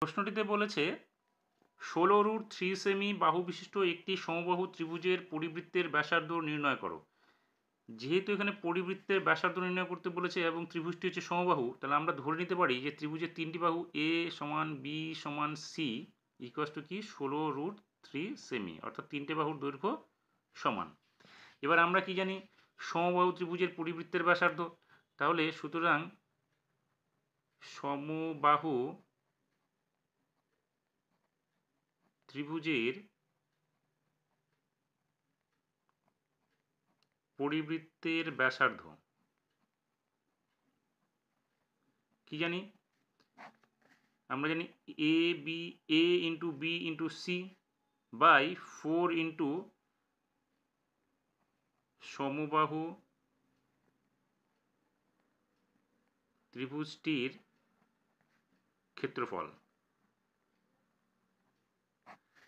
প্রশ্নটিতে বলেছে 16√3 সেমি বাহু বিশিষ্ট একটি সমবাহু ত্রিভুজের পরিবৃত্তের ব্যাসার্ধ নির্ণয় করো। যেহেতু এখানে পরিবৃত্তের ব্যাসার্ধ নির্ণয় করতে বলেছে এবং ত্রিভুজটি হচ্ছে সমবাহু, তাহলে আমরা ধরে নিতে পারি যে ত্রিভুজের তিনটি বাহু এ সমান বি সমান সি ইকুয়াস টু কি 16√3 সেমি, অর্থাৎ তিনটে বাহুর দৈর্ঘ্য সমান। এবার আমরা কি জানি সমবাহু ত্রিভুজের পরিবৃত্তের ব্যাসার্ধ, তাহলে সুতরাং সমবাহু ত্রিভুজের পরিবৃত্তের ব্যাসার্ধ কি জানি, আমরা জানি A into B into C by 4 into সমবাহু ত্রিভুজটির ক্ষেত্রফল।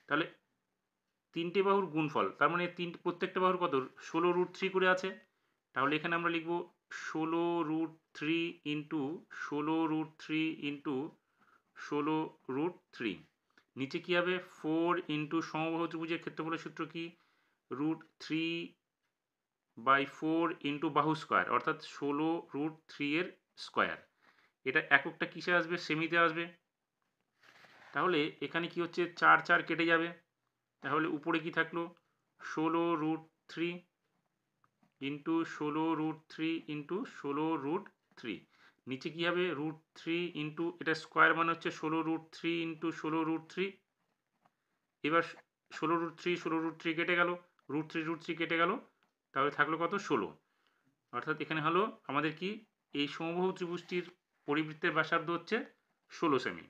তাহলে তিনটে বাহুর গুণফল, তার মানে প্রত্যেকটা বাহুর কত 16√3 করে আছে, তাহলে এখানে আমরা লিখব 16√3 ইন্টু 16√3 ইন্টু 16√3। নিচে কি হবে 4 ইন্টু সমবাহু ত্রিভুজের ক্ষেত্রফলের সূত্র কি √3/4 ইন্টু বাহু স্কোয়ার, অর্থাৎ 16√3 এর স্কোয়ার। এটা এককটা কিসে আসবে, সেমিতে আসবে। তাহলে এখানে কি হচ্ছে 4 4 কেটে যাবে, তাহলে উপরে কি থাকলো 16√3 ইন্টু 16√3 ইন্টু 16√3। নিচে কি হবে √3 ইন্টু এটা স্কোয়ার মানে হচ্ছে 16√3 ইন্টু 16√3। এবার 16√3 কেটে গেল, √3 কেটে গেল, তাহলে থাকলো কত 16। অর্থাৎ এখানে হলো আমাদের কি এই সমবাহু ত্রিভুজটির পরিবৃত্তের ব্যাসার্ধ হচ্ছে 16 সেমি।